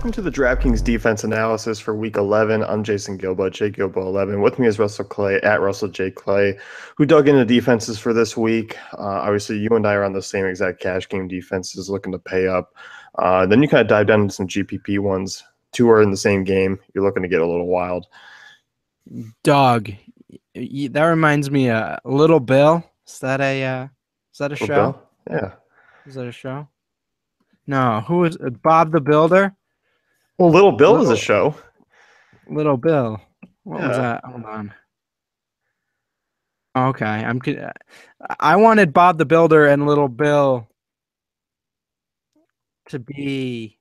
welcome to the DraftKings defense analysis for Week 11. I'm Jason Gilbo, JGilbo11. With me is Russell Clay, at Russell J. Clay, who dug into defenses for this week. Obviously, you and I are on the same exact cash game defenses, looking to pay up. Then you kind of dive down into some GPP ones. Two are in the same game. You're looking to get a little wild. Dog. That reminds me of Little Bill. Is that a Little show? Bill? Yeah. Is that a show? No. Who is Bob the Builder? Well, Little Bill is a show. Little Bill. What was Yeah. that? Hold on. Okay, I wanted Bob the Builder and Little Bill to be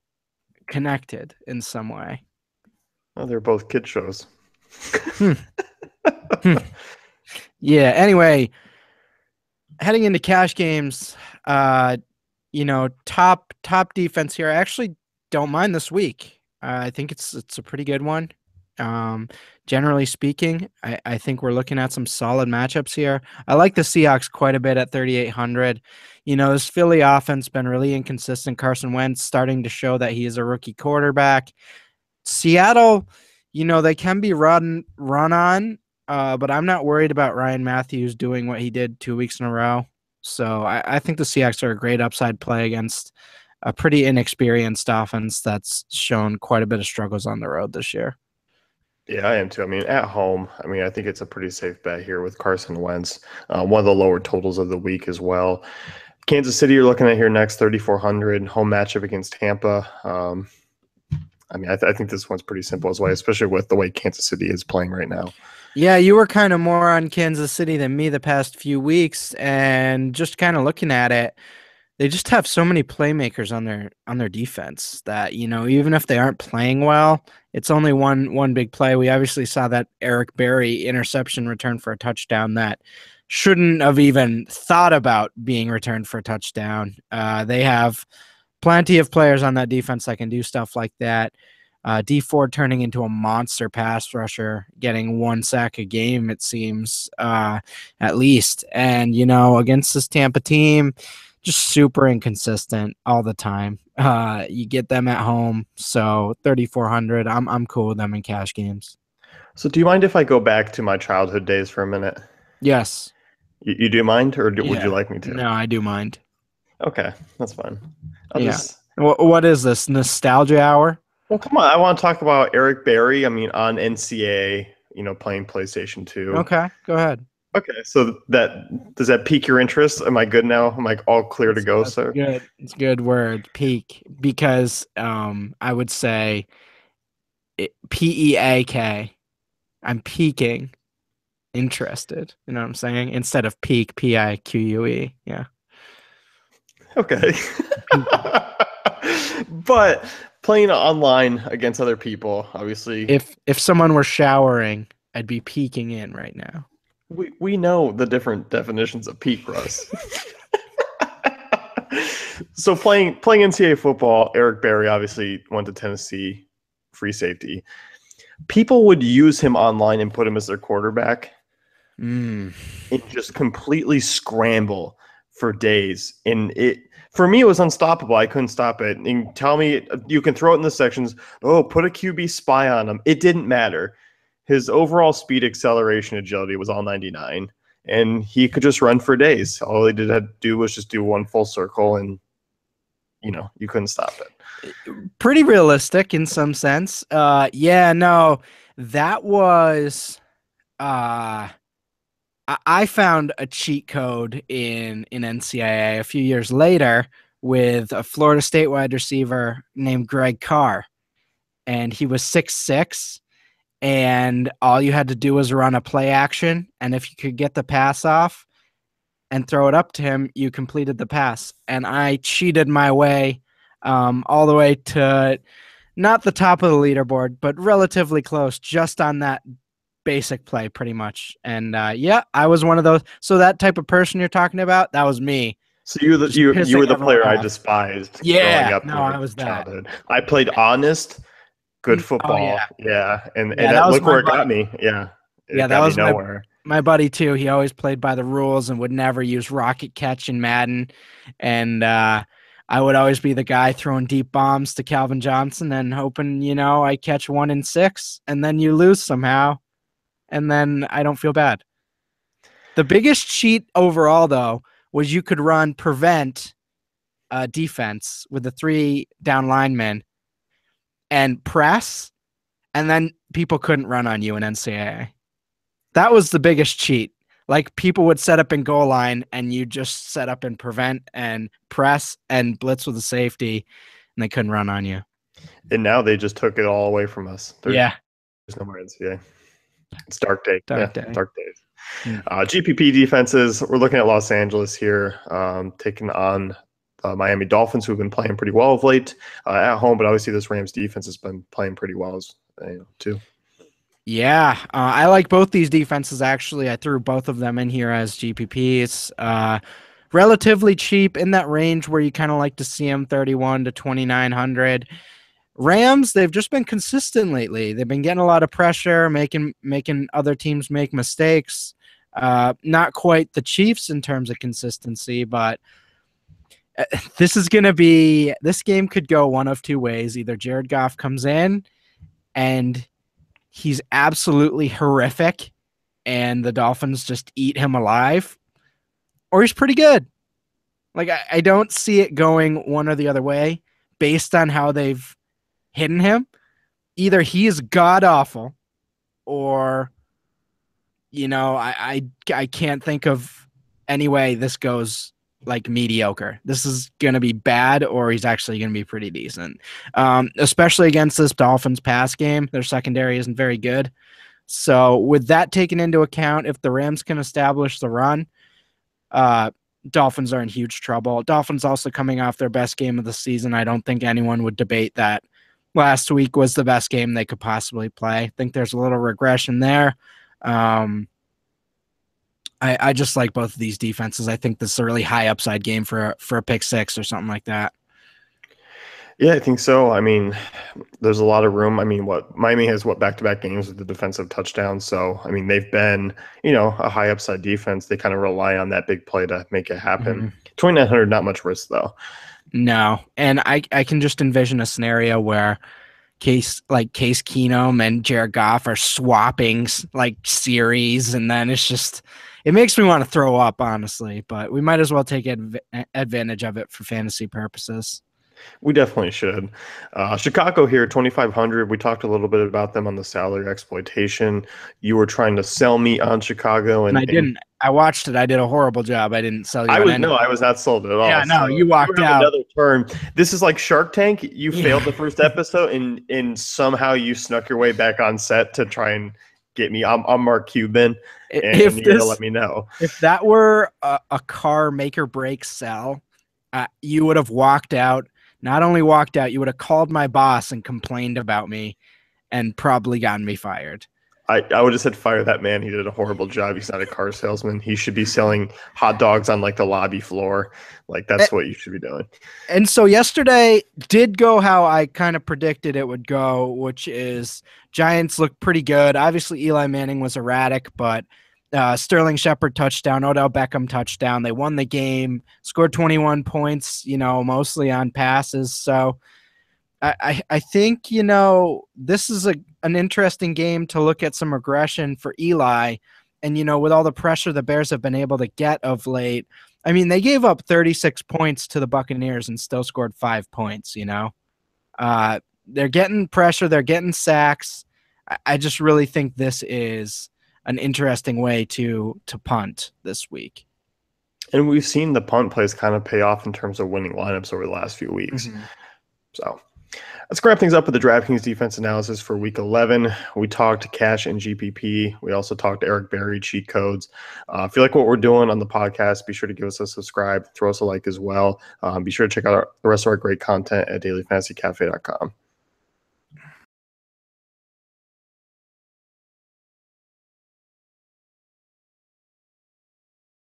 connected in some way. Oh, they're both kid shows. Yeah. Anyway, heading into cash games, top defense here. I actually don't mind this week. I think it's a pretty good one. Generally speaking, I think we're looking at some solid matchups here. I like the Seahawks quite a bit at 3,800. This Philly offense been really inconsistent. Carson Wentz starting to show that he is a rookie quarterback. Seattle, they can be run on, but I'm not worried about Ryan Matthews doing what he did 2 weeks in a row. So I think the Seahawks are a great upside play against a pretty inexperienced offense that's shown quite a bit of struggles on the road this year. Yeah, I am too. I mean, at home, I think it's a pretty safe bet here with Carson Wentz. One of the lower totals of the week as well. Kansas City, you're looking at here next, 3,400. Home matchup against Tampa. I think this one's pretty simple as well, especially with the way Kansas City is playing right now. Yeah, you were kind of more on Kansas City than me the past few weeks, and just kind of looking at it, they just have so many playmakers on their defense that, even if they aren't playing well, it's only one big play. We obviously saw that Eric Berry interception return for a touchdown that shouldn't have even thought about being returned for a touchdown. They have plenty of players on that defense that can do stuff like that. D Ford turning into a monster pass rusher, getting 1 sack a game, it seems, at least. And, against this Tampa team, just super inconsistent all the time. You get them at home, so 3,400. I'm cool with them in cash games. So do you mind if I go back to my childhood days for a minute? Yes. You do mind, or would you like me to? No, I do mind. Okay, that's fine. What is this, nostalgia hour? Well, come on. I want to talk about Eric Berry. On NCAA, playing PlayStation 2. Okay, go ahead. Okay, so does that pique your interest? Am I good now? Am I all clear to go, sir? Good. It's a good word, peak, because I would say PEAK. I'm peaking interested. You know what I'm saying? Instead of peak, PIQUE. Yeah. Okay. But playing online against other people, obviously. If someone were showering, I'd be peeking in right now. We know the different definitions of peak, Russ. So playing NCAA football, Eric Berry obviously went to Tennessee, free safety. People would use him online and put him as their quarterback and just completely scramble for days. And for me, it was unstoppable. I couldn't stop it. And tell me, you can throw it in the sections. Oh, put a QB spy on him. It didn't matter. His overall speed, acceleration, agility was all 99, and he could just run for days. All he had to do was just do one full circle, and you couldn't stop it. Pretty realistic in some sense. That was. I found a cheat code in NCAA a few years later with a Florida State wide receiver named Greg Carr, and he was 6'6". And all you had to do was run a play action. And if you could get the pass off and throw it up to him, you completed the pass. And I cheated my way all the way to not the top of the leaderboard, but relatively close, just on that basic play pretty much. And I was one of those. So that type of person you're talking about, that was me. So you were the player I despised growing up. No, I was childhood. I played honest. Good football. Oh, yeah. And look where it got me. Yeah. That was nowhere. My buddy too. He always played by the rules and would never use rocket catch in Madden. And I would always be the guy throwing deep bombs to Calvin Johnson and hoping, I catch 1 in 6 and then you lose somehow. And then I don't feel bad. The biggest cheat overall, though, was you could run prevent defense with the 3 down linemen and press, and then people couldn't run on you in NCAA. That was the biggest cheat. Like, people would set up in goal line and you just set up and prevent and press and blitz with a safety, and they couldn't run on you. And now they just took it all away from us. There's no more NCAA. It's dark day. Dark days. GPP defenses, we're looking at Los Angeles here, taking on Miami Dolphins, who've been playing pretty well of late at home, but obviously this Rams defense has been playing pretty well too. Yeah, I like both these defenses, actually. I threw both of them in here as GPPs. Relatively cheap, in that range where you kind of like to see them, 31 to 2,900. Rams, they've just been consistent lately. They've been getting a lot of pressure, making other teams make mistakes. Not quite the Chiefs in terms of consistency, but this game could go one of 2 ways. Either Jared Goff comes in and he's absolutely horrific and the Dolphins just eat him alive, or he's pretty good. Like, I don't see it going one or the other way based on how they've hidden him. Either he is god awful, or I can't think of any way this goes like mediocre. This is gonna be bad, or he's actually gonna be pretty decent. Especially against this Dolphins pass game. Their secondary isn't very good. So with that taken into account, if the Rams can establish the run, Dolphins are in huge trouble. Dolphins also coming off their best game of the season. I don't think anyone would debate that last week was the best game they could possibly play. I think there's a little regression there. I just like both of these defenses. I think this is a really high upside game for a pick 6 or something like that. Yeah, I think so. I mean, there's a lot of room. I mean, Miami has back-to-back games with the defensive touchdown. So, I mean, they've been, a high upside defense. They kind of rely on that big play to make it happen. Mm-hmm. 2,900, not much risk though. No, and I can just envision a scenario where Case Keenum and Jared Goff are swapping like series, and then it makes me want to throw up, honestly. But we might as well take advantage of it for fantasy purposes. We definitely should. Chicago here, 2,500. We talked a little bit about them on the salary exploitation. You were trying to sell me on Chicago, and I didn't. I watched it. I did a horrible job. I didn't sell you. I was not sold at all. Yeah, no, you walked out. Another term. This is like Shark Tank. You failed the first episode, and somehow you snuck your way back on set to try and get me. I'm Mark Cuban, and you gotta let me know. If that were a car make or break sell, you would have walked out. Not only walked out, you would have called my boss and complained about me and probably gotten me fired. I would have said fire that man. He did a horrible job. He's not a car salesman. He should be selling hot dogs on like the lobby floor. Like that's what you should be doing. And so yesterday did go how I kind of predicted it would go, which is Giants looked pretty good. Obviously Eli Manning was erratic, but Sterling Shepard touchdown, Odell Beckham touchdown. They won the game, scored 21 points, mostly on passes. So I think, this is an interesting game to look at some regression for Eli. And, with all the pressure the Bears have been able to get of late, I mean, they gave up 36 points to the Buccaneers and still scored 5 points, They're getting pressure. They're getting sacks. I just really think this is an interesting way to punt this week. And we've seen the punt plays kind of pay off in terms of winning lineups over the last few weeks. Mm-hmm. So let's wrap things up with the DraftKings defense analysis for week 11. We talked cash and GPP. We also talked Eric Berry cheat codes. If you like what we're doing on the podcast, be sure to give us a subscribe, throw us a like as well. Be sure to check out the rest of our great content at dailyfantasycafe.com.